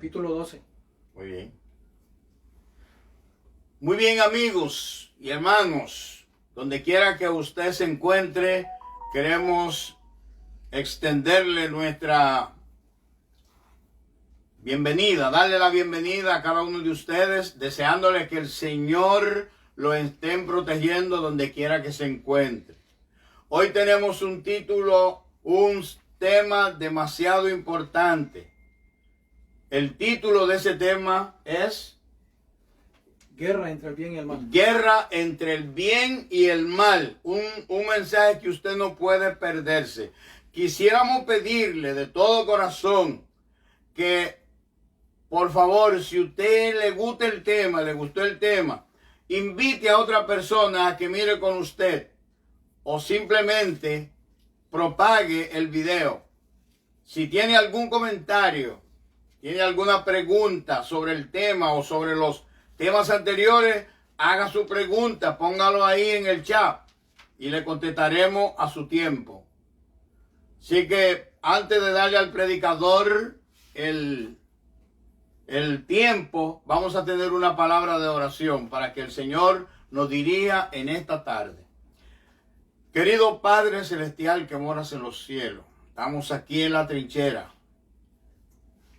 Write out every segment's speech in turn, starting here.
capítulo 12. Muy bien. Muy bien, amigos y hermanos, donde quiera que usted se encuentre, queremos extenderle nuestra bienvenida, darle la bienvenida a cada uno de ustedes, deseándole que el Señor lo estén protegiendo donde quiera que se encuentre. Hoy tenemos un título, un tema demasiado importante. El título de ese tema es Guerra entre el bien y el mal. Guerra entre el bien y el mal. Un mensaje que usted no puede perderse. Quisiéramos pedirle de todo corazón que, por favor, si usted le gusta el tema, le gustó el tema, invite a otra persona a que mire con usted o simplemente propague el video. Si tiene algún comentario, tiene alguna pregunta sobre el tema o sobre los temas anteriores, haga su pregunta, póngalo ahí en el chat y le contestaremos a su tiempo. Así que antes de darle al predicador el tiempo, vamos a tener una palabra de oración para que el Señor nos dirija en esta tarde. Querido Padre Celestial que moras en los cielos, estamos aquí en la trinchera.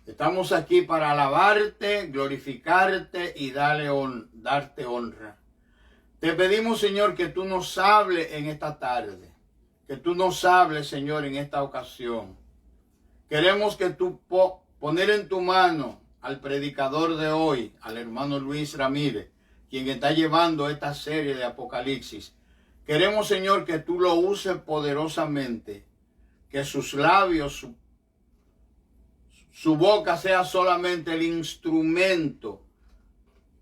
Estamos aquí para alabarte, glorificarte y darte honra. Te pedimos, Señor, que tú nos hables en esta tarde. Que tú nos hables, Señor, en esta ocasión. Queremos que tú poner en tu mano al predicador de hoy, al hermano Luis Ramírez, quien está llevando esta serie de Apocalipsis. Queremos, Señor, que tú lo uses poderosamente. Que sus labios, su boca sea solamente el instrumento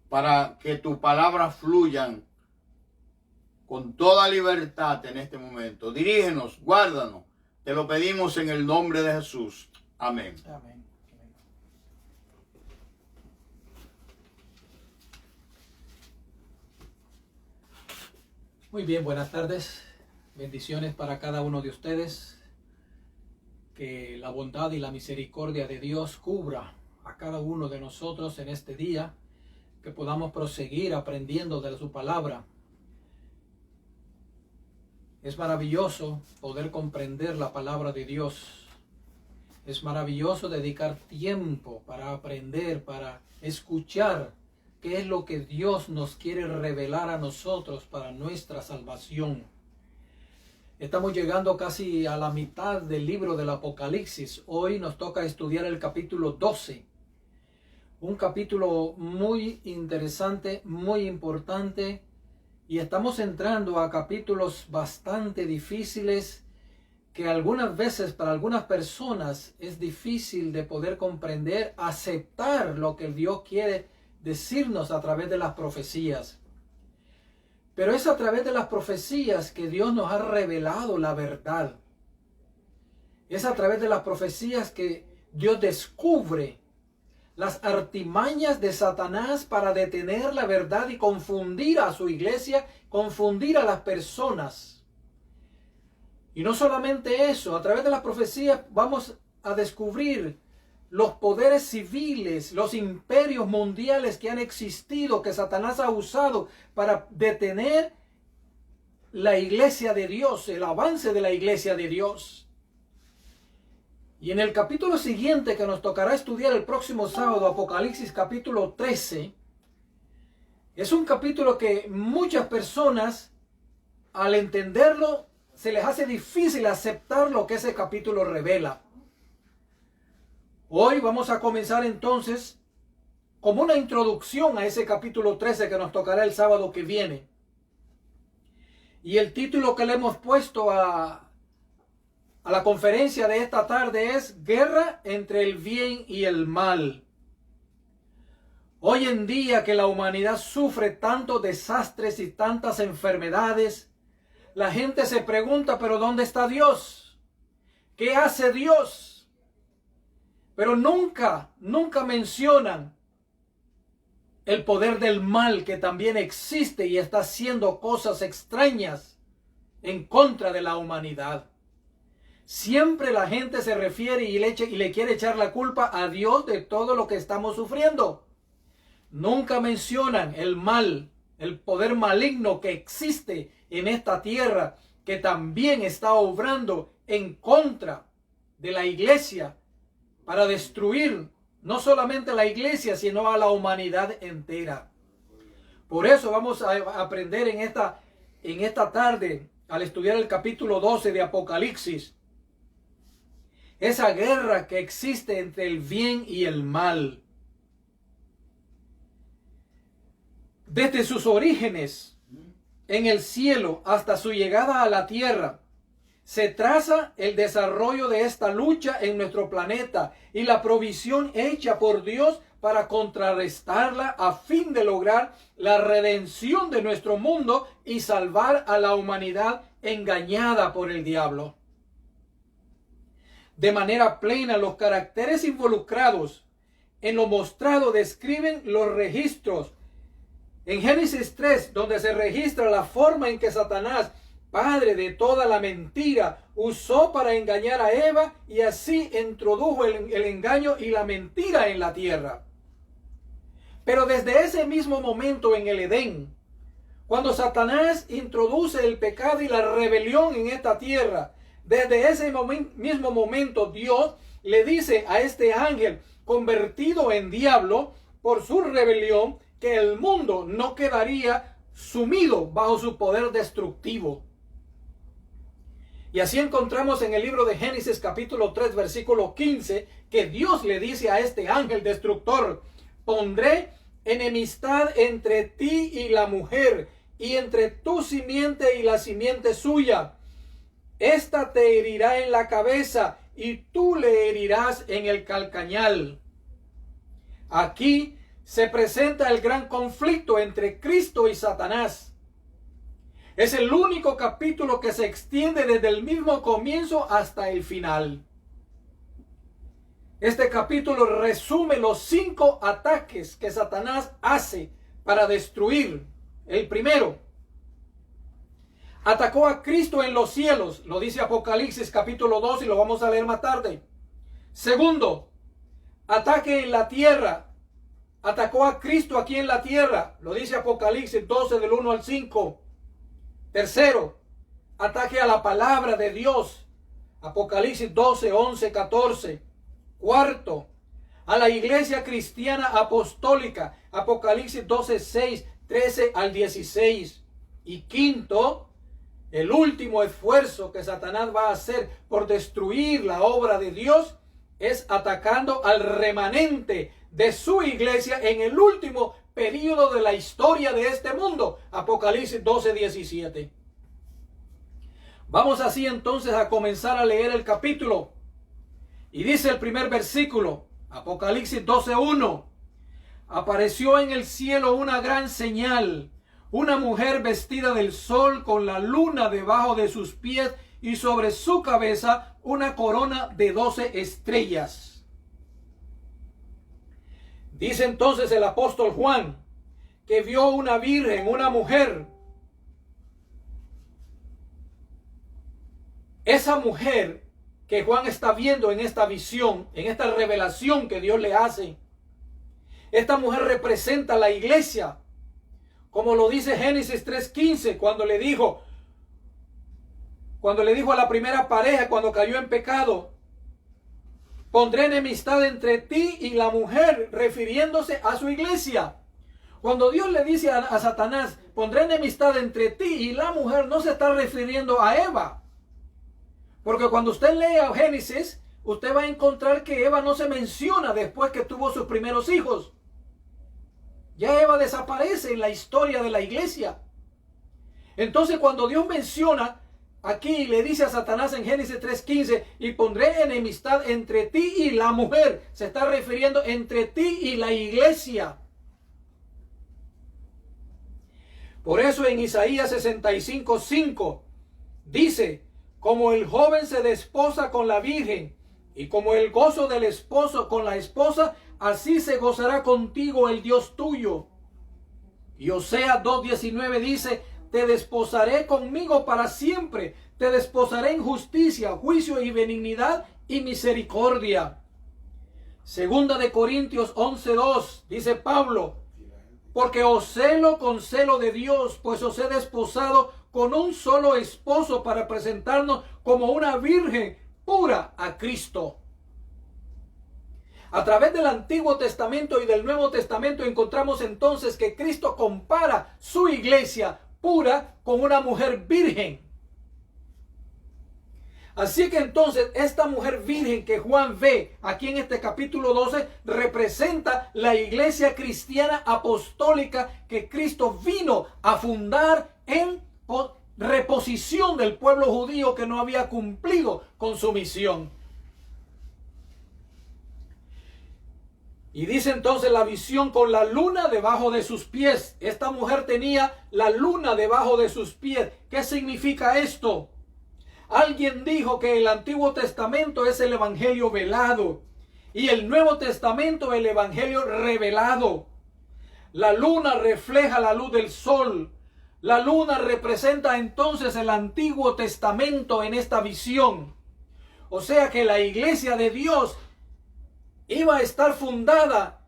para que tus palabras fluyan con toda libertad en este momento. Dirígenos, guárdanos. Te lo pedimos en el nombre de Jesús. Amén. Amén. Muy bien, buenas tardes. Bendiciones para cada uno de ustedes. Que la bondad y la misericordia de Dios cubra a cada uno de nosotros en este día, que podamos proseguir aprendiendo de su palabra. Es maravilloso poder comprender la palabra de Dios. Es maravilloso dedicar tiempo para aprender, para escuchar qué es lo que Dios nos quiere revelar a nosotros para nuestra salvación. Estamos llegando casi a la mitad del libro del Apocalipsis. Hoy nos toca estudiar el capítulo 12. Un capítulo muy interesante, muy importante. Y estamos entrando a capítulos bastante difíciles que algunas veces para algunas personas es difícil de poder comprender, aceptar lo que Dios quiere decirnos a través de las profecías. Pero es a través de las profecías que Dios nos ha revelado la verdad. Es a través de las profecías que Dios descubre las artimañas de Satanás para detener la verdad y confundir a su iglesia, confundir a las personas. Y no solamente eso, a través de las profecías vamos a descubrir los poderes civiles, los imperios mundiales que han existido, que Satanás ha usado para detener la iglesia de Dios, el avance de la iglesia de Dios. Y en el capítulo siguiente que nos tocará estudiar el próximo sábado, Apocalipsis capítulo 13, es un capítulo que muchas personas, al entenderlo, se les hace difícil aceptar lo que ese capítulo revela. Hoy vamos a comenzar entonces como una introducción a ese capítulo 13 que nos tocará el sábado que viene. Y el título que le hemos puesto a la conferencia de esta tarde es Guerra entre el bien y el mal. Hoy en día que la humanidad sufre tantos desastres y tantas enfermedades, la gente se pregunta, ¿pero dónde está Dios? ¿Qué hace Dios? Pero nunca mencionan el poder del mal que también existe y está haciendo cosas extrañas en contra de la humanidad. Siempre la gente se refiere y le quiere echar la culpa a Dios de todo lo que estamos sufriendo. Nunca mencionan el mal, el poder maligno que existe en esta tierra, que también está obrando en contra de la iglesia para destruir no solamente la iglesia, sino a la humanidad entera. Por eso vamos a aprender en esta tarde, al estudiar el capítulo 12 de Apocalipsis, esa guerra que existe entre el bien y el mal. Desde sus orígenes en el cielo hasta su llegada a la tierra, se traza el desarrollo de esta lucha en nuestro planeta y la provisión hecha por Dios para contrarrestarla a fin de lograr la redención de nuestro mundo y salvar a la humanidad engañada por el diablo. De manera plena, los caracteres involucrados en lo mostrado describen los registros. En Génesis 3, donde se registra la forma en que Satanás, padre de toda la mentira, usó para engañar a Eva y así introdujo el engaño y la mentira en la tierra. Pero desde ese mismo momento en el Edén, cuando Satanás introduce el pecado y la rebelión en esta tierra, desde ese mismo momento Dios le dice a este ángel convertido en diablo por su rebelión que el mundo no quedaría sumido bajo su poder destructivo. Y así encontramos en el libro de Génesis capítulo 3 versículo 15 que Dios le dice a este ángel destructor: pondré enemistad entre ti y la mujer, y entre tu simiente y la simiente suya. Esta te herirá en la cabeza y tú le herirás en el calcañal. Aquí se presenta el gran conflicto entre Cristo y Satanás. Es el único capítulo que se extiende desde el mismo comienzo hasta el final. Este capítulo resume los 5 ataques que Satanás hace para destruir. El primero, atacó a Cristo en los cielos, lo dice Apocalipsis capítulo 2 y lo vamos a leer más tarde. Segundo, ataque en la tierra. Atacó a Cristo aquí en la tierra, lo dice Apocalipsis 12 del 1 al 5. Tercero, ataque a la palabra de Dios. Apocalipsis 12, 11, 14. Cuarto, a la iglesia cristiana apostólica. Apocalipsis 12, 6, 13 al 16. Y quinto, el último esfuerzo que Satanás va a hacer por destruir la obra de Dios es atacando al remanente de su iglesia en el último período de la historia de este mundo. Apocalipsis 12, 17. Vamos así entonces a comenzar a leer el capítulo. Y dice el primer versículo, Apocalipsis 12, 1. Apareció en el cielo una gran señal, una mujer vestida del sol con la luna debajo de sus pies y sobre su cabeza una corona de 12 estrellas. Dice entonces el apóstol Juan que vio una virgen, una mujer. Esa mujer que Juan está viendo en esta visión, en esta revelación que Dios le hace, esta mujer representa a la iglesia, como lo dice Génesis 3:15, cuando le dijo a la primera pareja, cuando cayó en pecado: pondré enemistad entre ti y la mujer, refiriéndose a su iglesia. Cuando Dios le dice a Satanás, pondré enemistad entre ti y la mujer, no se está refiriendo a Eva. Porque cuando usted lea Génesis, usted va a encontrar que Eva no se menciona después que tuvo sus primeros hijos. Ya Eva desaparece en la historia de la iglesia. Entonces cuando Dios menciona aquí, le dice a Satanás en Génesis 3:15, y pondré enemistad entre ti y la mujer, se está refiriendo entre ti y la iglesia. Por eso en Isaías 65:5 dice: como el joven se desposa con la virgen, y como el gozo del esposo con la esposa, así se gozará contigo el Dios tuyo. Y Oseas 2:19 dice: te desposaré conmigo para siempre, te desposaré en justicia, juicio y benignidad y misericordia. Segunda de Corintios 11:2, dice Pablo, porque os celo con celo de Dios, pues os he desposado con un solo esposo para presentarnos como una virgen pura a Cristo. A través del Antiguo Testamento y del Nuevo Testamento encontramos entonces que Cristo compara su iglesia pura con una mujer virgen. Así que entonces esta mujer virgen que Juan ve aquí en este capítulo 12 representa la iglesia cristiana apostólica que Cristo vino a fundar en reposición del pueblo judío que no había cumplido con su misión. Y dice entonces la visión con la luna debajo de sus pies. Esta mujer tenía la luna debajo de sus pies. ¿Qué significa esto? Alguien dijo que el Antiguo Testamento es el Evangelio velado y el Nuevo Testamento el Evangelio revelado. La luna refleja la luz del sol. La luna representa entonces el Antiguo Testamento en esta visión. O sea que la iglesia de Dios iba a estar fundada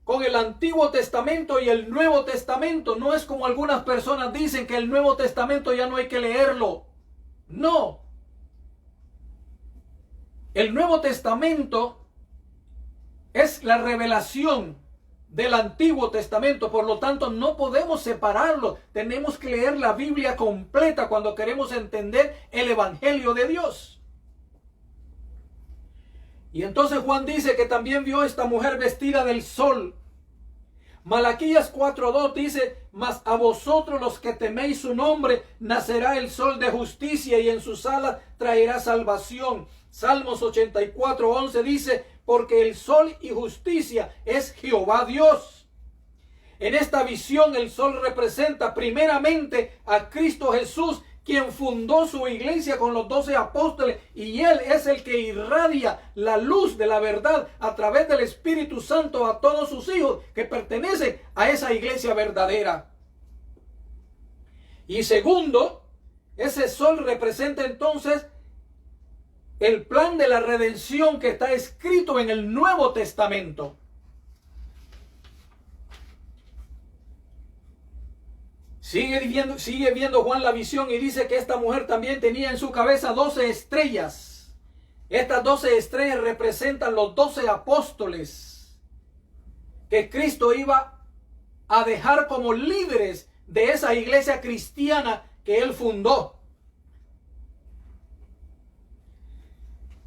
con el Antiguo Testamento y el Nuevo Testamento. No es como algunas personas dicen que el Nuevo Testamento ya no hay que leerlo. No. El Nuevo Testamento es la revelación del Antiguo Testamento. Por lo tanto, no podemos separarlo. Tenemos que leer la Biblia completa cuando queremos entender el Evangelio de Dios. Y entonces Juan dice que también vio esta mujer vestida del sol. Malaquías 4:2 dice, mas a vosotros los que teméis su nombre, nacerá el sol de justicia y en sus alas traerá salvación. Salmos 84:11 dice, porque el sol y justicia es Jehová Dios. En esta visión el sol representa primeramente a Cristo Jesús, quien fundó su iglesia con los 12 apóstoles, y él es el que irradia la luz de la verdad a través del Espíritu Santo a todos sus hijos que pertenecen a esa iglesia verdadera. Y segundo, ese sol representa entonces el plan de la redención que está escrito en el Nuevo Testamento. Sigue viendo Juan la visión y dice que esta mujer también tenía en su cabeza 12 estrellas. Estas 12 estrellas representan los 12 apóstoles que Cristo iba a dejar como líderes de esa iglesia cristiana que él fundó.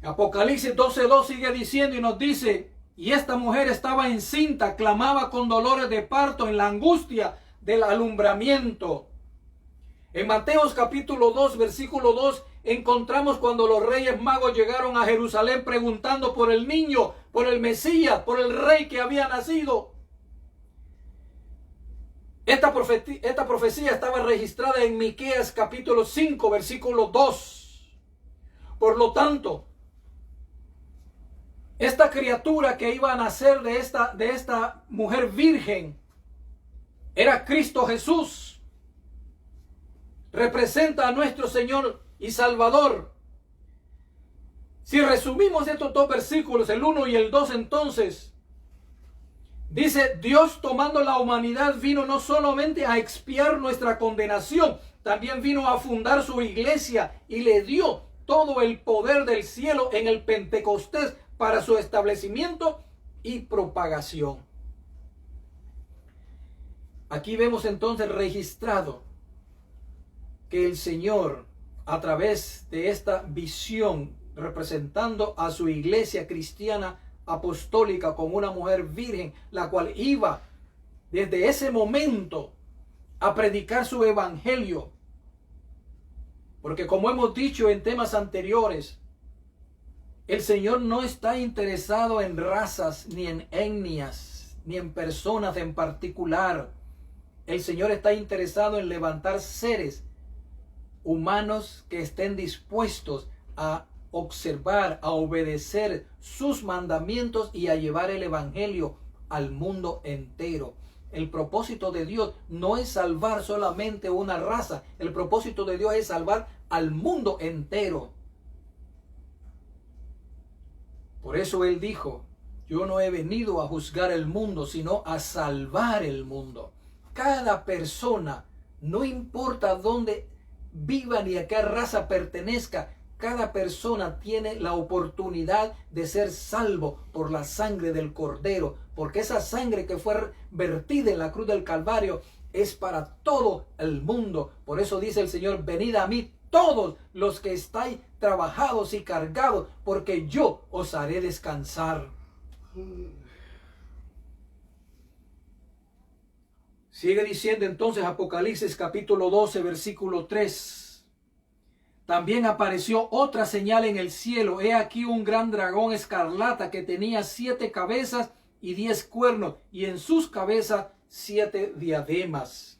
Apocalipsis 12:2 sigue diciendo y nos dice, y esta mujer estaba encinta, clamaba con dolores de parto en la angustia del alumbramiento. En Mateos capítulo 2, versículo 2, encontramos cuando los reyes magos llegaron a Jerusalén preguntando por el niño, por el Mesías, por el rey que había nacido. Esta profecía estaba registrada en Miqueas capítulo 5, versículo 2. Por lo tanto, esta criatura que iba a nacer de esta mujer virgen era Cristo Jesús. Representa a nuestro Señor y Salvador. Si resumimos estos dos versículos, el 1 y el 2, entonces, dice, Dios tomando la humanidad vino no solamente a expiar nuestra condenación, también vino a fundar su iglesia y le dio todo el poder del cielo en el Pentecostés para su establecimiento y propagación. Aquí vemos entonces registrado que el Señor, a través de esta visión, representando a su iglesia cristiana apostólica con una mujer virgen, la cual iba desde ese momento a predicar su evangelio. Porque como hemos dicho en temas anteriores, el Señor no está interesado en razas, ni en etnias, ni en personas en particular. El Señor está interesado en levantar seres humanos que estén dispuestos a observar, a obedecer sus mandamientos y a llevar el evangelio al mundo entero. El propósito de Dios no es salvar solamente una raza. El propósito de Dios es salvar al mundo entero. Por eso Él dijo, yo no he venido a juzgar el mundo, sino a salvar el mundo. Cada persona, no importa dónde viva ni a qué raza pertenezca, cada persona tiene la oportunidad de ser salvo por la sangre del Cordero, porque esa sangre que fue vertida en la cruz del Calvario es para todo el mundo. Por eso dice el Señor, venid a mí todos los que estáis trabajados y cargados, porque yo os haré descansar. Sigue diciendo entonces Apocalipsis capítulo 12, versículo 3. También apareció otra señal en el cielo. He aquí un gran dragón escarlata que tenía 7 cabezas y 10 cuernos, y en sus cabezas 7 diademas.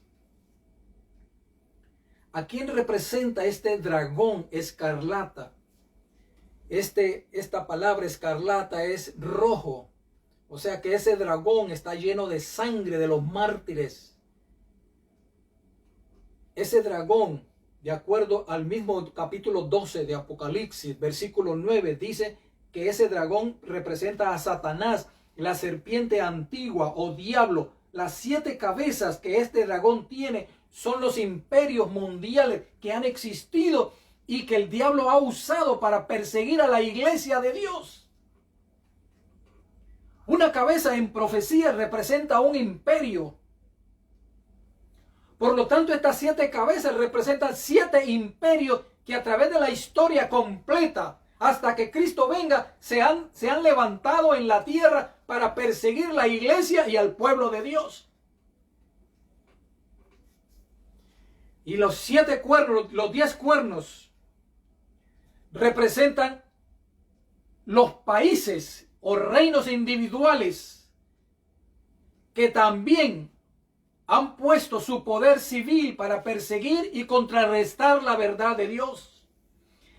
¿A quién representa este dragón escarlata? Esta palabra escarlata es rojo. O sea que ese dragón está lleno de sangre de los mártires. Ese dragón, de acuerdo al mismo capítulo 12 de Apocalipsis, versículo 9, dice que ese dragón representa a Satanás, la serpiente antigua o diablo. Las 7 cabezas que este dragón tiene son los imperios mundiales que han existido y que el diablo ha usado para perseguir a la iglesia de Dios. Una cabeza en profecía representa un imperio. Por lo tanto, estas 7 cabezas representan 7 imperios que a través de la historia completa, hasta que Cristo venga, se han levantado en la tierra para perseguir la iglesia y al pueblo de Dios. Y los 7 cuernos, los 10 cuernos, representan los países o reinos individuales que también han puesto su poder civil para perseguir y contrarrestar la verdad de Dios.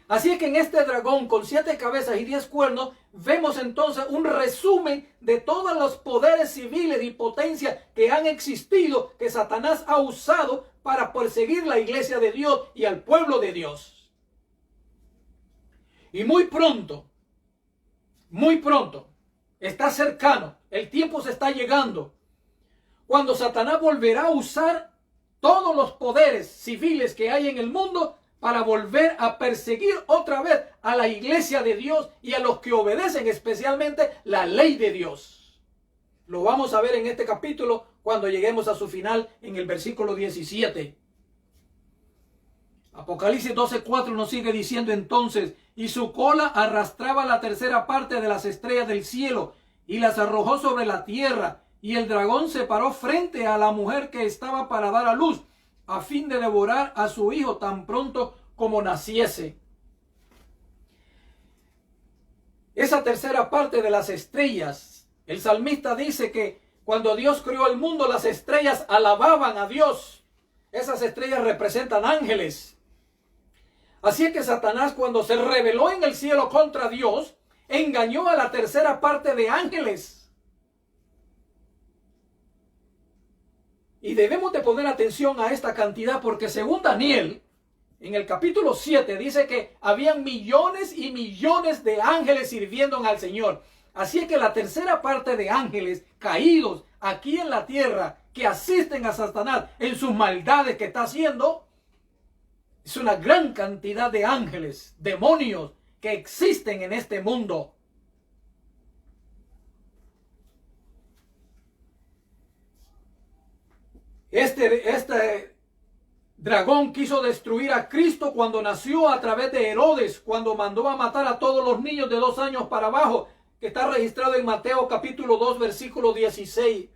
Así es que en este dragón con 7 cabezas y 10 cuernos vemos entonces un resumen de todos los poderes civiles y potencias que han existido, que Satanás ha usado para perseguir la iglesia de Dios y al pueblo de Dios. Y muy pronto, está cercano, el tiempo se está llegando, cuando Satanás volverá a usar todos los poderes civiles que hay en el mundo para volver a perseguir otra vez a la iglesia de Dios y a los que obedecen especialmente la ley de Dios. Lo vamos a ver en este capítulo cuando lleguemos a su final en el versículo 17. Apocalipsis 12:4 nos sigue diciendo entonces, y su cola arrastraba la tercera parte de las estrellas del cielo y las arrojó sobre la tierra, y el dragón se paró frente a la mujer que estaba para dar a luz, a fin de devorar a su hijo tan pronto como naciese. Esa tercera parte de las estrellas, el salmista dice que cuando Dios creó el mundo, las estrellas alababan a Dios. Esas estrellas representan ángeles. Así es que Satanás, cuando se rebeló en el cielo contra Dios, engañó a la tercera parte de ángeles. Y debemos de poner atención a esta cantidad, porque según Daniel, en el capítulo 7, dice que habían millones y millones de ángeles sirviendo al Señor. Así es que la tercera parte de ángeles caídos aquí en la tierra, que asisten a Satanás en sus maldades que está haciendo, es una gran cantidad de ángeles, demonios, que existen en este mundo. Este dragón quiso destruir a Cristo cuando nació a través de Herodes, cuando mandó a matar a todos los niños de 2 años para abajo, que está registrado en Mateo capítulo 2, versículo 16.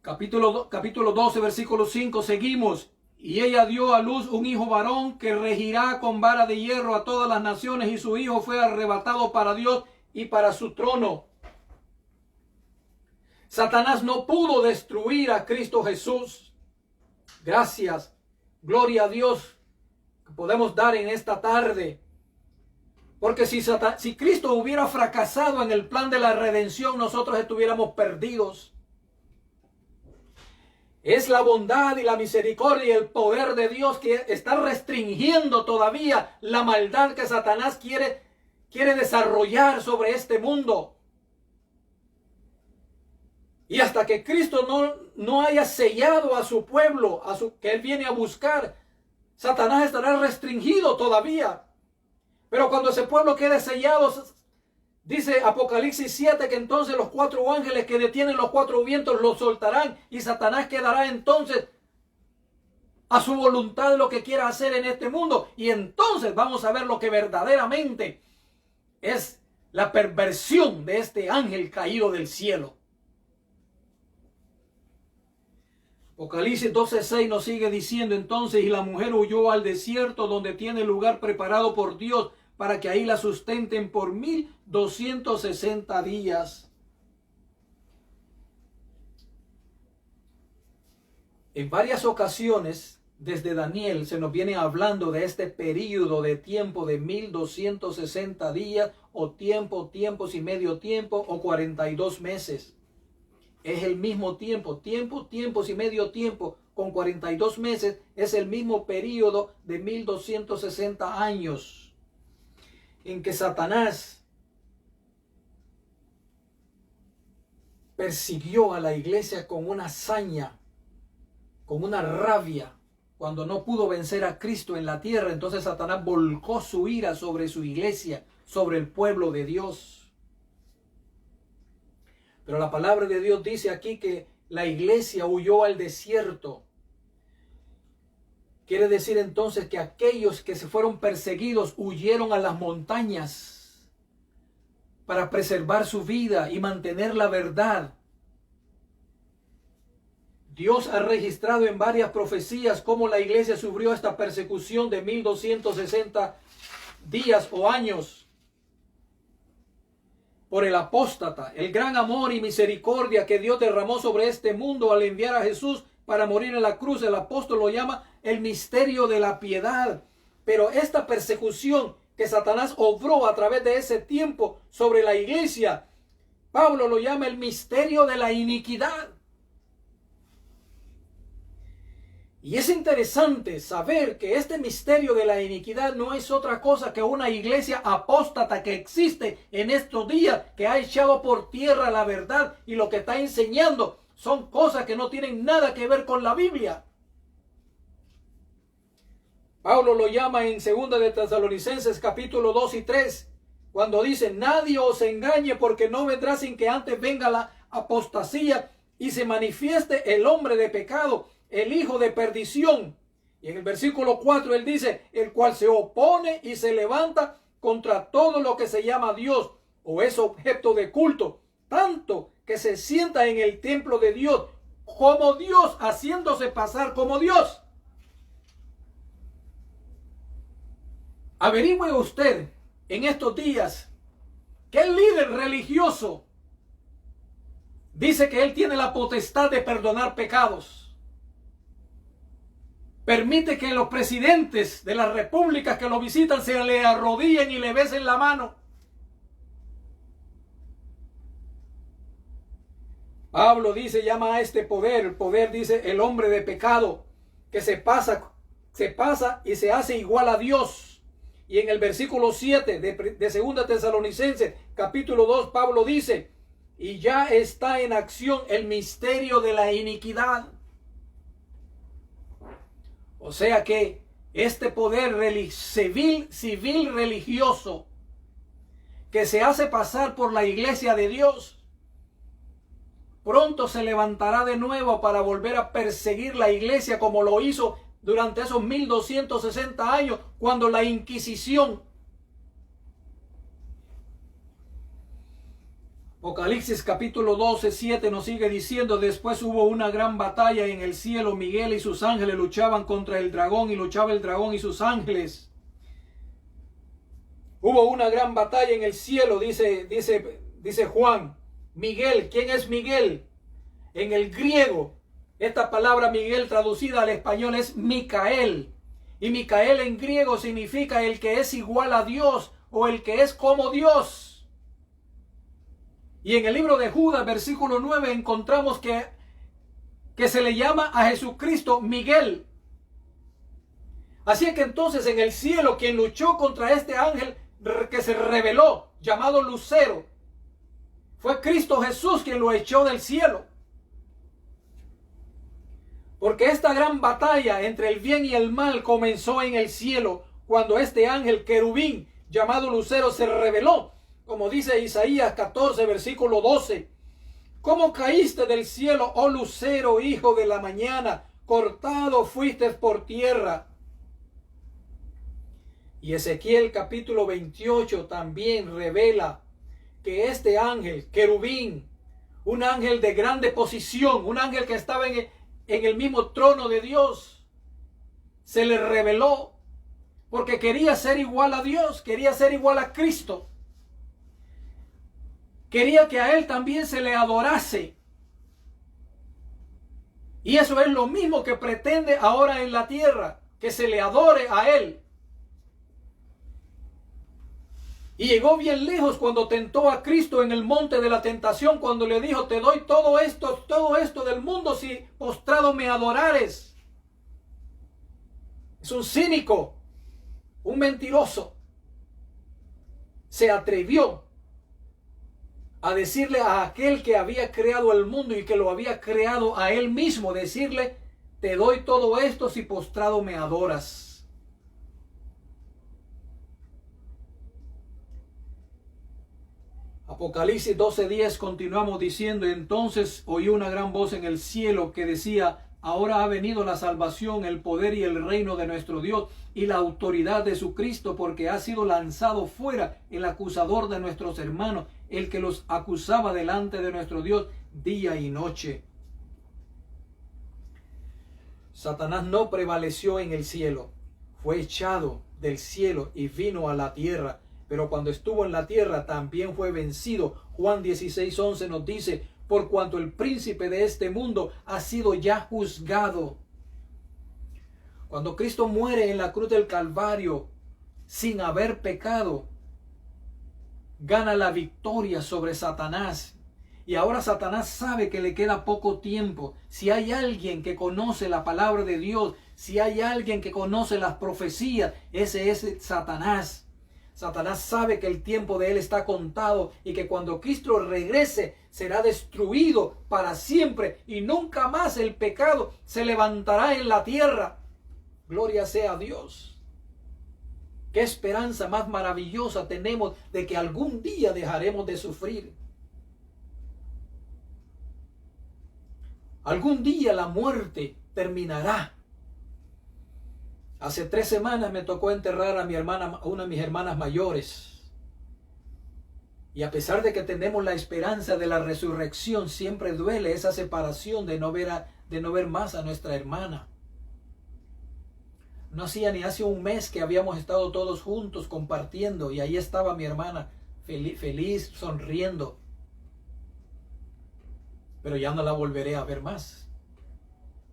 Capítulo 12, versículo 5, seguimos. Y ella dio a luz un hijo varón que regirá con vara de hierro a todas las naciones, y su hijo fue arrebatado para Dios y para su trono. Satanás no pudo destruir a Cristo Jesús. Gracias, gloria a Dios, que podemos dar en esta tarde. Porque si Cristo hubiera fracasado en el plan de la redención, nosotros estuviéramos perdidos. Es la bondad y la misericordia y el poder de Dios que está restringiendo todavía la maldad que Satanás quiere desarrollar sobre este mundo. Y hasta que Cristo no haya sellado a su pueblo, que Él viene a buscar, Satanás estará restringido todavía. Pero cuando ese pueblo quede sellado, dice Apocalipsis 7 que entonces los 4 ángeles que detienen los 4 vientos los soltarán y Satanás quedará entonces a su voluntad de lo que quiera hacer en este mundo. Y entonces vamos a ver lo que verdaderamente es la perversión de este ángel caído del cielo. Apocalipsis 12:6 nos sigue diciendo entonces, y la mujer huyó al desierto donde tiene lugar preparado por Dios para que ahí la sustenten por 1260 días. En varias ocasiones, desde Daniel, se nos viene hablando de este periodo de tiempo de 1260 días, o tiempos y medio tiempo, o 42 meses. Es el mismo tiempos y medio tiempo, con 42 meses, es el mismo periodo de 1260 años, en que Satanás persiguió a la iglesia con una hazaña, con una rabia. Cuando no pudo vencer a Cristo en la tierra, entonces Satanás volcó su ira sobre su iglesia, sobre el pueblo de Dios. Pero la palabra de Dios dice aquí que la iglesia huyó al desierto. Quiere decir entonces que aquellos que se fueron perseguidos huyeron a las montañas para preservar su vida y mantener la verdad. Dios ha registrado en varias profecías cómo la iglesia sufrió esta persecución de 1260 días o años por el apóstata. El gran amor y misericordia que Dios derramó sobre este mundo al enviar a Jesús para morir en la cruz, el apóstol lo llama el misterio de la piedad. Pero esta persecución que Satanás obró a través de ese tiempo sobre la iglesia, Pablo lo llama el misterio de la iniquidad. Y es interesante saber que este misterio de la iniquidad no es otra cosa que una iglesia apóstata que existe en estos días, que ha echado por tierra la verdad y lo que está enseñando son cosas que no tienen nada que ver con la Biblia. Pablo lo llama en 2 de Tesalonicenses capítulo 2 y 3, cuando dice: nadie os engañe, porque no vendrá sin que antes venga la apostasía y se manifieste el hombre de pecado, el hijo de perdición. Y en el versículo 4 él dice: el cual se opone y se levanta contra todo lo que se llama Dios o es objeto de culto, tanto que se sienta en el templo de Dios como Dios, haciéndose pasar como Dios. Averigüe usted en estos días qué líder religioso dice que él tiene la potestad de perdonar pecados. Permite que los presidentes de las repúblicas que lo visitan se le arrodillen y le besen la mano. Pablo dice, llama a este poder, el poder dice el hombre de pecado, que se pasa y se hace igual a Dios. Y en el versículo 7 de 2 Tesalonicenses capítulo 2, Pablo dice: y ya está en acción el misterio de la iniquidad. O sea que este poder civil religioso que se hace pasar por la iglesia de Dios, pronto se levantará de nuevo para volver a perseguir la iglesia como lo hizo durante esos 1260 años, cuando la Inquisición. Apocalipsis capítulo 12, 7 nos sigue diciendo: después hubo una gran batalla en el cielo, Miguel y sus ángeles luchaban contra el dragón, y luchaba el dragón y sus ángeles. Hubo una gran batalla en el cielo, dice Juan. Miguel, ¿quién es Miguel? En el griego, esta palabra Miguel traducida al español es Micael. Y Micael en griego significa el que es igual a Dios o el que es como Dios. Y en el libro de Judas, versículo 9, encontramos que se le llama a Jesucristo Miguel. Así que entonces en el cielo quien luchó contra este ángel que se rebeló, llamado Lucero, fue Cristo Jesús quien lo echó del cielo. Porque esta gran batalla entre el bien y el mal comenzó en el cielo cuando este ángel querubín llamado Lucero se rebeló, como dice Isaías 14, versículo 12. ¿Cómo caíste del cielo, oh Lucero, hijo de la mañana? Cortado fuiste por tierra. Y Ezequiel capítulo 28 también revela que este ángel, querubín, un ángel de grande posición, un ángel que estaba en el mismo trono de Dios, se le reveló porque quería ser igual a Dios, quería ser igual a Cristo. Quería que a Él también se le adorase. Y eso es lo mismo que pretende ahora en la tierra, que se le adore a Él. Y llegó bien lejos cuando tentó a Cristo en el monte de la tentación, cuando le dijo, te doy todo esto del mundo si postrado me adorares. Es un cínico, un mentiroso. Se atrevió a decirle a aquel que había creado el mundo y que lo había creado a él mismo, decirle, te doy todo esto si postrado me adoras. Apocalipsis 12:10 continuamos diciendo, entonces oí una gran voz en el cielo que decía, ahora ha venido la salvación, el poder y el reino de nuestro Dios y la autoridad de su Cristo, porque ha sido lanzado fuera el acusador de nuestros hermanos, el que los acusaba delante de nuestro Dios día y noche. Satanás no prevaleció en el cielo, fue echado del cielo y vino a la tierra. Pero cuando estuvo en la tierra también fue vencido. Juan 16:11 nos dice, por cuanto el príncipe de este mundo ha sido ya juzgado. Cuando Cristo muere en la cruz del Calvario sin haber pecado, gana la victoria sobre Satanás. Y ahora Satanás sabe que le queda poco tiempo. Si hay alguien que conoce la palabra de Dios, si hay alguien que conoce las profecías, ese es Satanás. Satanás sabe que el tiempo de él está contado y que cuando Cristo regrese será destruido para siempre y nunca más el pecado se levantará en la tierra. Gloria sea a Dios. Qué esperanza más maravillosa tenemos de que algún día dejaremos de sufrir. Algún día la muerte terminará. Hace 3 semanas me tocó enterrar a mi hermana, a una de mis hermanas mayores. Y a pesar de que tenemos la esperanza de la resurrección, siempre duele esa separación de no ver más a nuestra hermana. No hacía ni hace un mes que habíamos estado todos juntos compartiendo y ahí estaba mi hermana feliz, sonriendo. Pero ya no la volveré a ver más.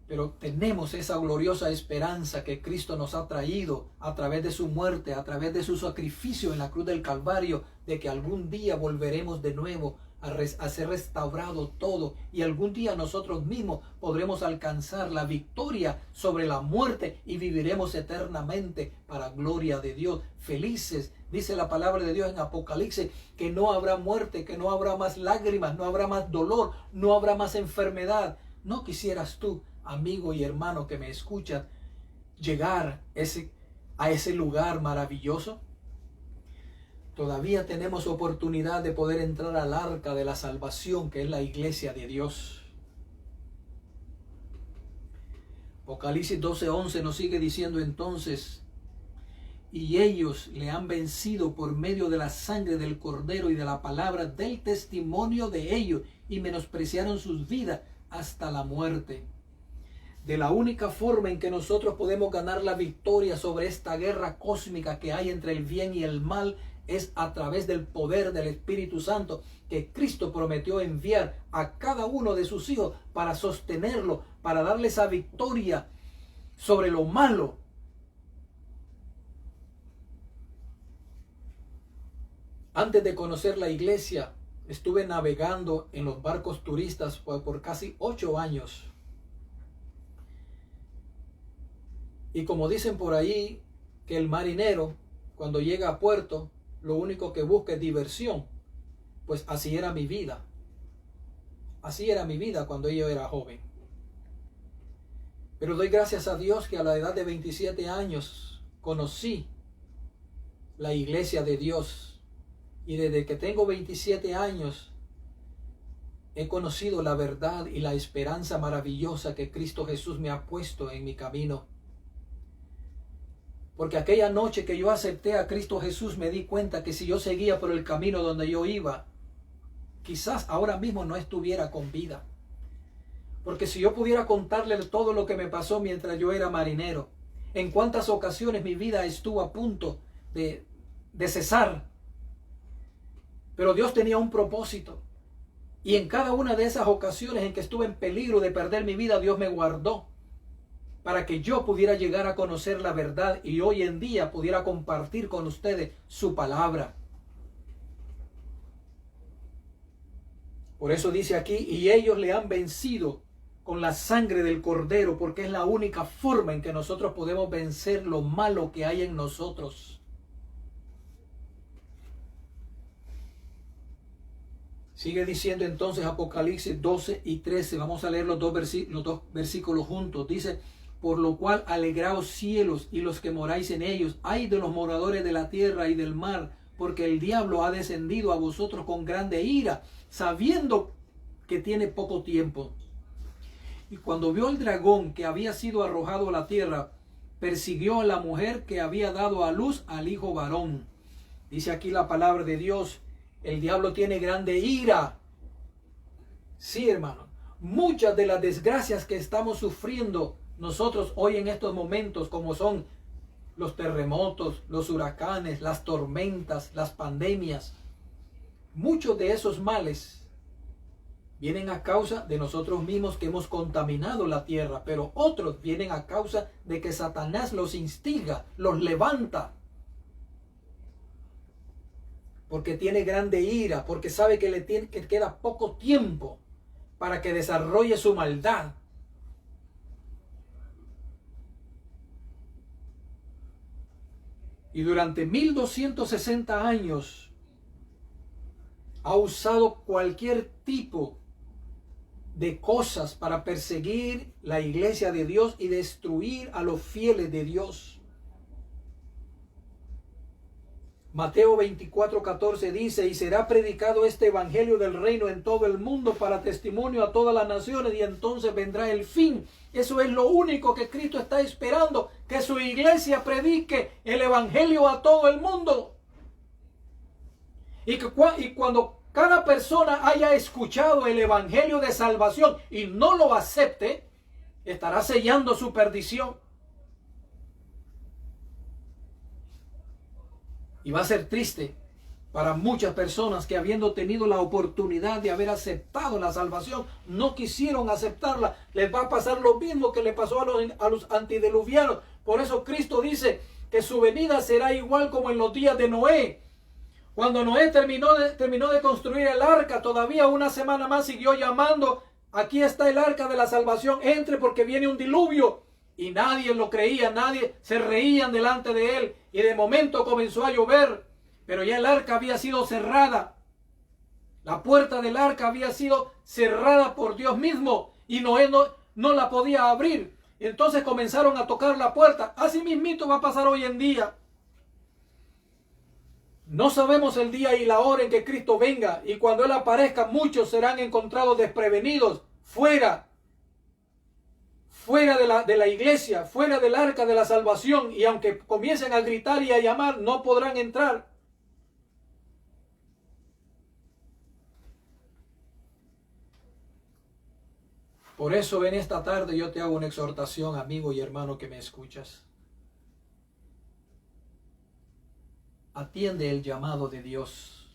Pero tenemos esa gloriosa esperanza que Cristo nos ha traído a través de su muerte, a través de su sacrificio en la cruz del Calvario, de que algún día volveremos de nuevo a ser restaurado todo y algún día nosotros mismos podremos alcanzar la victoria sobre la muerte y viviremos eternamente para gloria de Dios. Felices, dice la palabra de Dios en Apocalipsis, que no habrá muerte, que no habrá más lágrimas, no habrá más dolor, no habrá más enfermedad. ¿No quisieras tú, amigo y hermano que me escuchan, llegar a ese lugar maravilloso? Todavía tenemos oportunidad de poder entrar al arca de la salvación, que es la iglesia de Dios. Apocalipsis 12:11 nos sigue diciendo entonces, y ellos le han vencido por medio de la sangre del Cordero y de la palabra del testimonio de ellos, y menospreciaron sus vidas hasta la muerte. De la única forma en que nosotros podemos ganar la victoria sobre esta guerra cósmica que hay entre el bien y el mal es a través del poder del Espíritu Santo que Cristo prometió enviar a cada uno de sus hijos para sostenerlo, para darle esa victoria sobre lo malo. Antes de conocer la iglesia, estuve navegando en los barcos turistas por casi 8 años. Y como dicen por ahí, que el marinero, cuando llega a puerto, lo único que busca es diversión. Pues así era mi vida. Así era mi vida cuando yo era joven. Pero doy gracias a Dios que a la edad de 27 años conocí la iglesia de Dios. Y desde que tengo 27 años he conocido la verdad y la esperanza maravillosa que Cristo Jesús me ha puesto en mi camino. Porque aquella noche que yo acepté a Cristo Jesús me di cuenta que si yo seguía por el camino donde yo iba, quizás ahora mismo no estuviera con vida. Porque si yo pudiera contarle todo lo que me pasó mientras yo era marinero, en cuántas ocasiones mi vida estuvo a punto de cesar. Pero Dios tenía un propósito. Y en cada una de esas ocasiones en que estuve en peligro de perder mi vida, Dios me guardó para que yo pudiera llegar a conocer la verdad y hoy en día pudiera compartir con ustedes su palabra. Por eso dice aquí, y ellos le han vencido con la sangre del Cordero, porque es la única forma en que nosotros podemos vencer lo malo que hay en nosotros. Sigue diciendo entonces Apocalipsis 12 y 13. Vamos a leer los dos versículos juntos. Dice, por lo cual alegraos cielos y los que moráis en ellos. Ay de los moradores de la tierra y del mar, porque el diablo ha descendido a vosotros con grande ira, sabiendo que tiene poco tiempo. Y cuando vio el dragón que había sido arrojado a la tierra, persiguió a la mujer que había dado a luz al hijo varón. Dice aquí la palabra de Dios, el diablo tiene grande ira. Sí, hermano, muchas de las desgracias que estamos sufriendo nosotros hoy en estos momentos, como son los terremotos, los huracanes, las tormentas, las pandemias, muchos de esos males vienen a causa de nosotros mismos que hemos contaminado la tierra, pero otros vienen a causa de que Satanás los instiga, los levanta. Porque tiene grande ira, porque sabe que queda poco tiempo para que desarrolle su maldad. Y durante 1260 años ha usado cualquier tipo de cosas para perseguir la iglesia de Dios y destruir a los fieles de Dios. Mateo 24:14 dice, y será predicado este evangelio del reino en todo el mundo para testimonio a todas las naciones y entonces vendrá el fin. Eso es lo único que Cristo está esperando, que su iglesia predique el evangelio a todo el mundo. Y cuando cada persona haya escuchado el evangelio de salvación y no lo acepte, estará sellando su perdición. Y va a ser triste para muchas personas que habiendo tenido la oportunidad de haber aceptado la salvación, no quisieron aceptarla. Les va a pasar lo mismo que le pasó a los antediluvianos. Por eso Cristo dice que su venida será igual como en los días de Noé. Cuando Noé terminó de construir el arca, todavía una semana más siguió llamando, aquí está el arca de la salvación, entre porque viene un diluvio. Y nadie lo creía, nadie se reían delante de él. Y de momento comenzó a llover, pero ya el arca había sido cerrada. La puerta del arca había sido cerrada por Dios mismo y Noé no la podía abrir. Entonces comenzaron a tocar la puerta. Así mismito va a pasar hoy en día. No sabemos el día y la hora en que Cristo venga, y cuando Él aparezca muchos serán encontrados desprevenidos, fuera de la iglesia, fuera del arca de la salvación, y aunque comiencen a gritar y a llamar, no podrán entrar. Por eso en esta tarde yo te hago una exhortación, amigo y hermano que me escuchas. Atiende el llamado de Dios.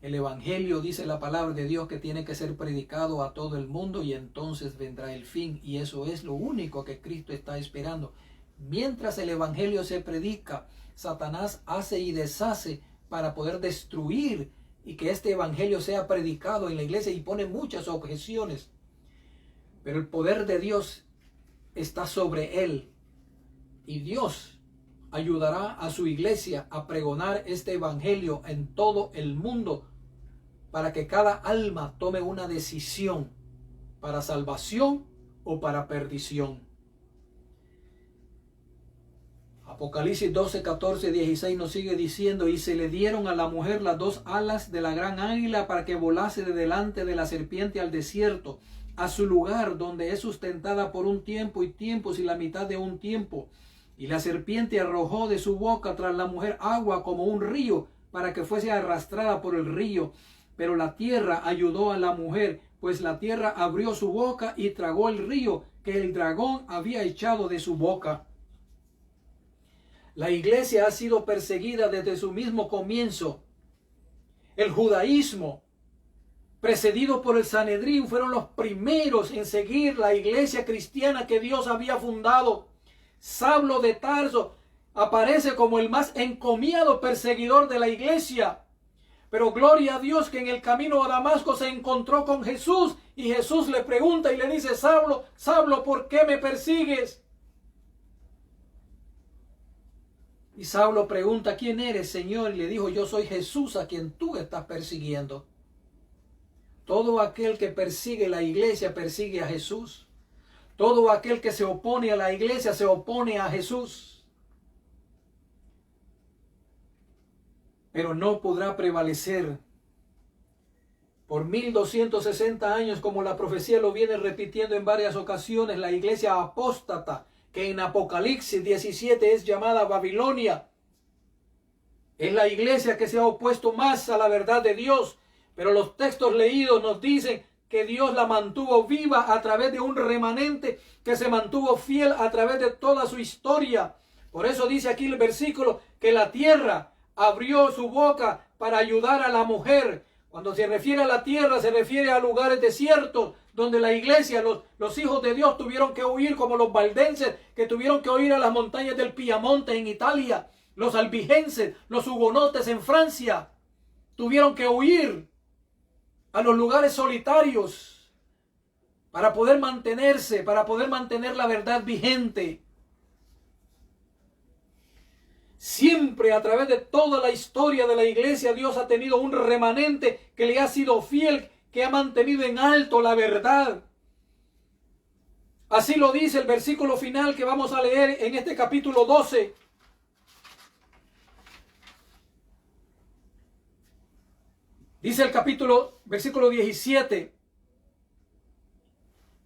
El evangelio, dice la palabra de Dios, que tiene que ser predicado a todo el mundo y entonces vendrá el fin. Y eso es lo único que Cristo está esperando. Mientras el evangelio se predica, Satanás hace y deshace para poder destruir y que este evangelio sea predicado en la iglesia, y pone muchas objeciones. Pero el poder de Dios está sobre él, y Dios ayudará a su iglesia a pregonar este evangelio en todo el mundo, para que cada alma tome una decisión para salvación o para perdición. Apocalipsis 12, 14, 16 nos sigue diciendo: y se le dieron a la mujer las dos alas de la gran águila para que volase de delante de la serpiente al desierto, a su lugar donde es sustentada por un tiempo y tiempos y la mitad de un tiempo. Y la serpiente arrojó de su boca tras la mujer agua como un río, para que fuese arrastrada por el río. Pero la tierra ayudó a la mujer, pues la tierra abrió su boca y tragó el río que el dragón había echado de su boca. La iglesia ha sido perseguida desde su mismo comienzo. El judaísmo, precedido por el Sanedrín, fueron los primeros en seguir la iglesia cristiana que Dios había fundado. Saulo de Tarso aparece como el más encomiado perseguidor de la iglesia. Pero gloria a Dios que en el camino a Damasco se encontró con Jesús, y Jesús le pregunta y le dice: Saulo, Saulo, ¿por qué me persigues? Y Saulo pregunta: ¿quién eres, Señor? Y le dijo: yo soy Jesús a quien tú estás persiguiendo. Todo aquel que persigue la iglesia persigue a Jesús. Todo aquel que se opone a la iglesia se opone a Jesús. Pero no podrá prevalecer por 1260 años, como la profecía lo viene repitiendo en varias ocasiones, la iglesia apóstata, que en Apocalipsis 17 es llamada Babilonia. Es la iglesia que se ha opuesto más a la verdad de Dios, pero los textos leídos nos dicen que Dios la mantuvo viva a través de un remanente que se mantuvo fiel a través de toda su historia. Por eso dice aquí el versículo que la tierra abrió su boca para ayudar a la mujer. Cuando se refiere a la tierra, se refiere a lugares desiertos, donde la iglesia, los hijos de Dios tuvieron que huir, como los valdenses, que tuvieron que huir a las montañas del Piamonte en Italia, los albigenses, los hugonotes en Francia, tuvieron que huir a los lugares solitarios para poder mantenerse, para poder mantener la verdad vigente. Siempre a través de toda la historia de la iglesia, Dios ha tenido un remanente que le ha sido fiel, que ha mantenido en alto la verdad. Así lo dice el versículo final que vamos a leer en este capítulo 12. Dice el versículo 17.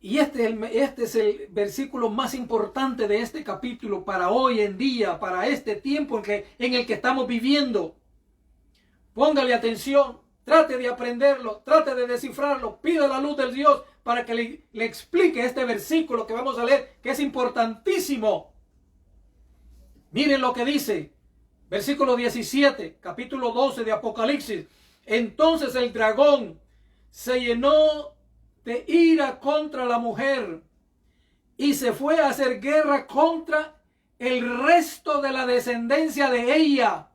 Y este es el versículo más importante de este capítulo para hoy en día, para este tiempo en el que estamos viviendo. Póngale atención, trate de aprenderlo, trate de descifrarlo, pida la luz del Dios para que le explique este versículo que vamos a leer, que es importantísimo. Miren lo que dice, versículo 17, capítulo 12 de Apocalipsis. Entonces el dragón se llenó de ira contra la mujer y se fue a hacer guerra contra el resto de la descendencia de ella.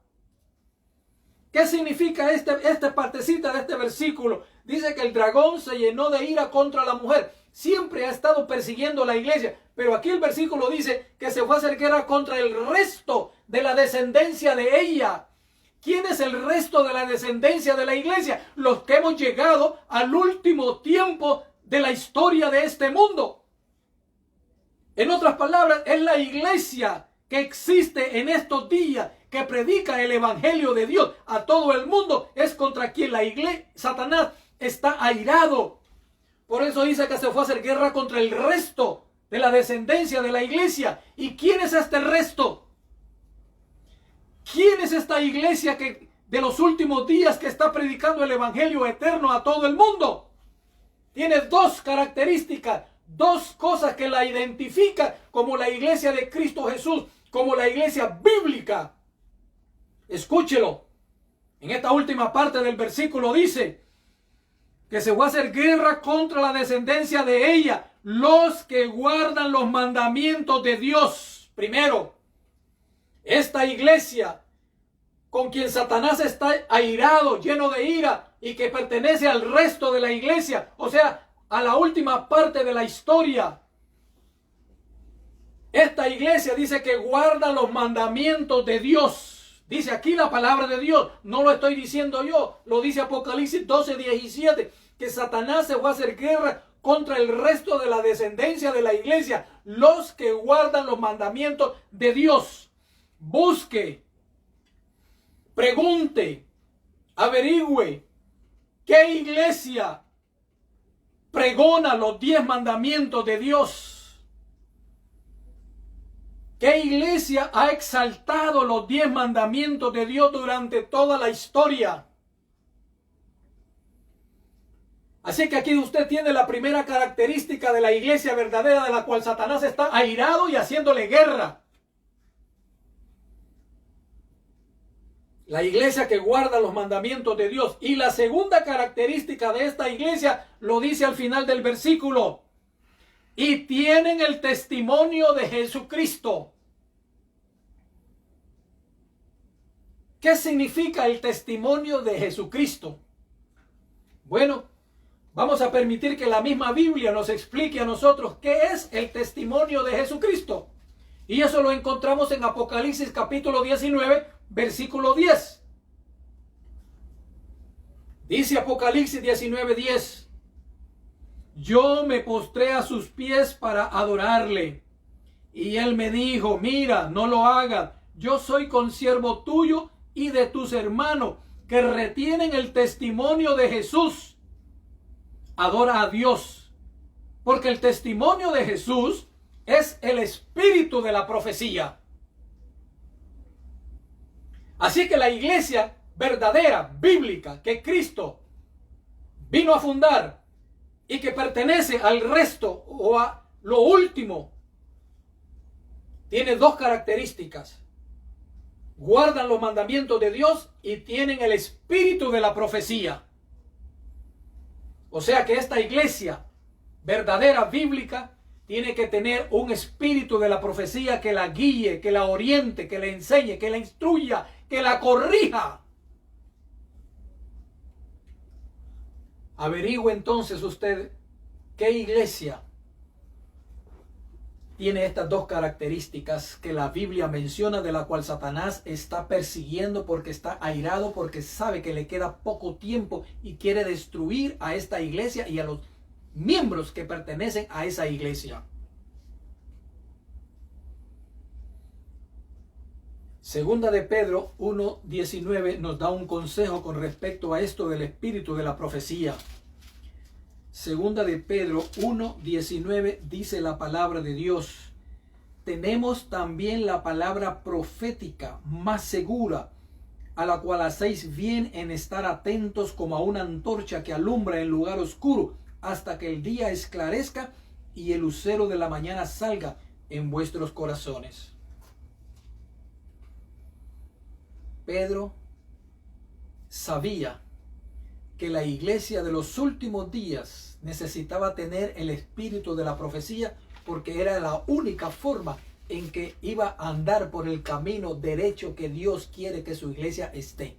¿Qué significa esta partecita de este versículo? Dice que el dragón se llenó de ira contra la mujer. Siempre ha estado persiguiendo a la iglesia, pero aquí el versículo dice que se fue a hacer guerra contra el resto de la descendencia de ella. ¿Quién es el resto de la descendencia de la iglesia? Los que hemos llegado al último tiempo de la historia de este mundo. En otras palabras, es la iglesia que existe en estos días, que predica el evangelio de Dios a todo el mundo. Es contra quien la iglesia, Satanás, está airado. Por eso dice que se fue a hacer guerra contra el resto de la descendencia de la iglesia. ¿Y quién es este resto? ¿Quién es esta iglesia que de los últimos días que está predicando el evangelio eterno a todo el mundo? Tiene dos características, dos cosas que la identifican como la iglesia de Cristo Jesús, como la iglesia bíblica. Escúchelo. En esta última parte del versículo dice que se va a hacer guerra contra la descendencia de ella, los que guardan los mandamientos de Dios. Primero, esta iglesia con quien Satanás está airado, lleno de ira, y que pertenece al resto de la iglesia, o sea, a la última parte de la historia. Esta iglesia dice que guarda los mandamientos de Dios. Dice aquí la palabra de Dios, no lo estoy diciendo yo, lo dice Apocalipsis 12:17, que Satanás se va a hacer guerra contra el resto de la descendencia de la iglesia, los que guardan los mandamientos de Dios. Busque, pregunte, averigüe qué iglesia pregona los 10 mandamientos de Dios. ¿Qué iglesia ha exaltado los 10 mandamientos de Dios durante toda la historia? Así que aquí usted tiene la primera característica de la iglesia verdadera, de la cual Satanás está airado y haciéndole guerra. La iglesia que guarda los mandamientos de Dios. Y la segunda característica de esta iglesia lo dice al final del versículo. Y tienen el testimonio de Jesucristo. ¿Qué significa el testimonio de Jesucristo? Bueno, vamos a permitir que la misma Biblia nos explique a nosotros qué es el testimonio de Jesucristo. Y eso lo encontramos en Apocalipsis capítulo 19, versículo 10. Dice Apocalipsis 19:10. Yo me postré a sus pies para adorarle. Y él me dijo, mira, no lo hagas. Yo soy consiervo tuyo y de tus hermanos que retienen el testimonio de Jesús. Adora a Dios, porque el testimonio de Jesús es el espíritu de la profecía. Así que la iglesia verdadera, bíblica, que Cristo vino a fundar y que pertenece al resto o a lo último, tiene dos características. Guardan los mandamientos de Dios y tienen el espíritu de la profecía. O sea que esta iglesia verdadera, bíblica, tiene que tener un espíritu de la profecía que la guíe, que la oriente, que la enseñe, que la instruya, que la corrija. Averigüe entonces usted qué iglesia tiene estas dos características que la Biblia menciona, de la cual Satanás está persiguiendo porque está airado, porque sabe que le queda poco tiempo y quiere destruir a esta iglesia y a los miembros que pertenecen a esa iglesia. Segunda de Pedro 1:19 nos da un consejo con respecto a esto del espíritu de la profecía. Segunda de Pedro 1:19 dice la palabra de Dios. Tenemos también la palabra profética más segura, a la cual hacéis bien en estar atentos como a una antorcha que alumbra en lugar oscuro, hasta que el día esclarezca y el lucero de la mañana salga en vuestros corazones. Pedro sabía que la iglesia de los últimos días necesitaba tener el espíritu de la profecía, porque era la única forma en que iba a andar por el camino derecho que Dios quiere que su iglesia esté.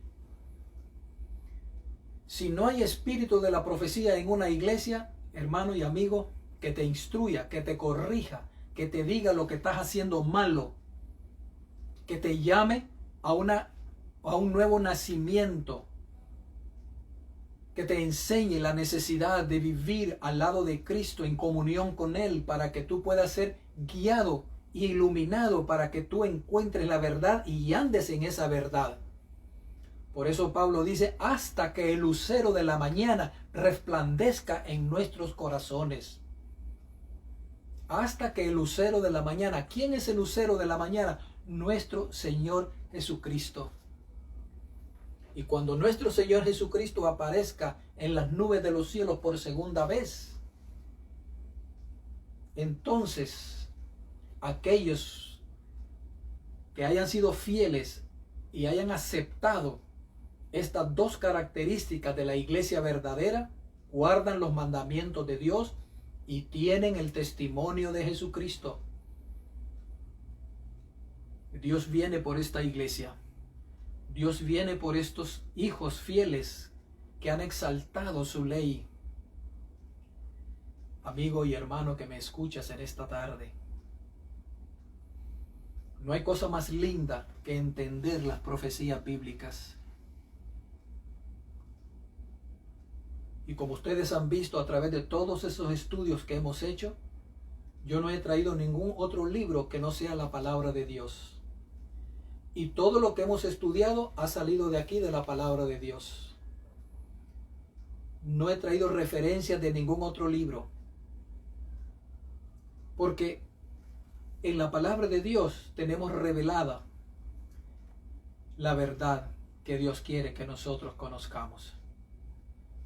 Si no hay espíritu de la profecía en una iglesia, hermano y amigo, que te instruya, que te corrija, que te diga lo que estás haciendo malo, que te llame a un nuevo nacimiento, que te enseñe la necesidad de vivir al lado de Cristo en comunión con Él, para que tú puedas ser guiado y iluminado, para que tú encuentres la verdad y andes en esa verdad. Por eso Pablo dice, hasta que el lucero de la mañana resplandezca en nuestros corazones. Hasta que el lucero de la mañana. ¿Quién es el lucero de la mañana? Nuestro Señor Jesucristo. Y cuando nuestro Señor Jesucristo aparezca en las nubes de los cielos por segunda vez, entonces aquellos que hayan sido fieles y hayan aceptado estas dos características de la iglesia verdadera, guardan los mandamientos de Dios y tienen el testimonio de Jesucristo. Dios viene por esta iglesia. Dios viene por estos hijos fieles que han exaltado su ley. Amigo y hermano que me escuchas en esta tarde, no hay cosa más linda que entender las profecías bíblicas. Y como ustedes han visto a través de todos esos estudios que hemos hecho, yo no he traído ningún otro libro que no sea la palabra de Dios. Y todo lo que hemos estudiado ha salido de aquí, de la palabra de Dios. No he traído referencias de ningún otro libro. Porque en la palabra de Dios tenemos revelada la verdad que Dios quiere que nosotros conozcamos.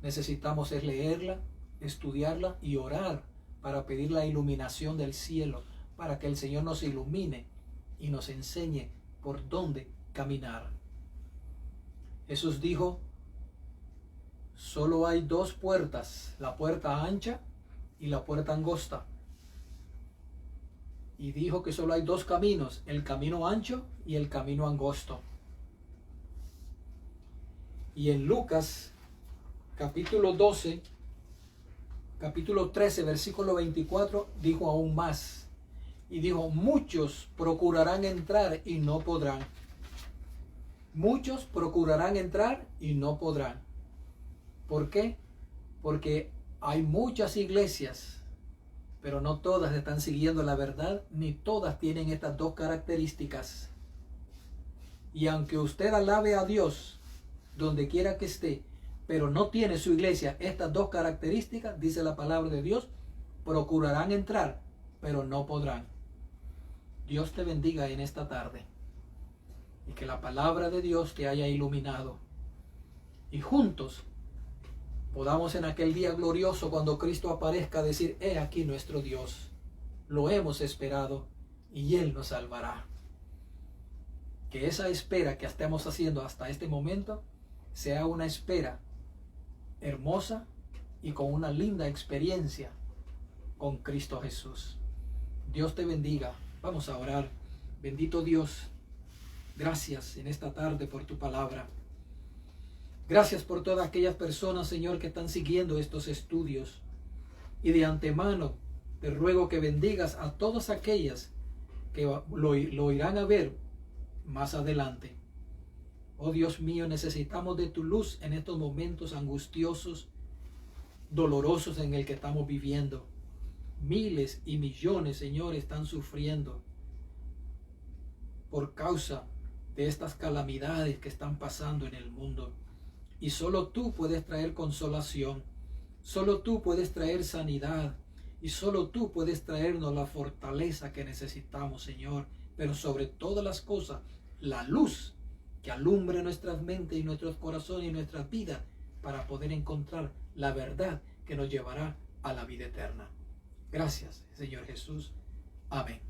Necesitamos es leerla, estudiarla y orar para pedir la iluminación del cielo, para que el Señor nos ilumine y nos enseñe por dónde caminar. Jesús dijo, solo hay dos puertas, la puerta ancha y la puerta angosta. Y dijo que solo hay dos caminos, el camino ancho y el camino angosto. Y en Lucas capítulo 12, capítulo 13, versículo 24, dijo aún más. Y dijo, muchos procurarán entrar y no podrán. Muchos procurarán entrar y no podrán. ¿Por qué? Porque hay muchas iglesias, pero no todas están siguiendo la verdad, ni todas tienen estas dos características. Y aunque usted alabe a Dios donde quiera que esté, pero no tiene su iglesia estas dos características, dice la palabra de Dios, procurarán entrar, pero no podrán. Dios te bendiga en esta tarde y que la palabra de Dios te haya iluminado y juntos podamos en aquel día glorioso cuando Cristo aparezca decir, he aquí nuestro Dios, lo hemos esperado y Él nos salvará. Que esa espera que estemos haciendo hasta este momento sea una espera hermosa y con una linda experiencia con Cristo Jesús. Dios te bendiga. Vamos a orar. Bendito Dios, gracias en esta tarde por tu palabra. Gracias por todas aquellas personas, Señor, que están siguiendo estos estudios. Y de antemano te ruego que bendigas a todas aquellas que lo irán a ver más adelante. Oh Dios mío, necesitamos de tu luz en estos momentos angustiosos, dolorosos en el que estamos viviendo. Miles y millones, Señor, están sufriendo por causa de estas calamidades que están pasando en el mundo. Y solo tú puedes traer consolación, solo tú puedes traer sanidad y solo tú puedes traernos la fortaleza que necesitamos, Señor. Pero sobre todas las cosas, la luz que alumbre nuestras mentes y nuestros corazones y nuestras vidas para poder encontrar la verdad que nos llevará a la vida eterna. Gracias, Señor Jesús. Amén.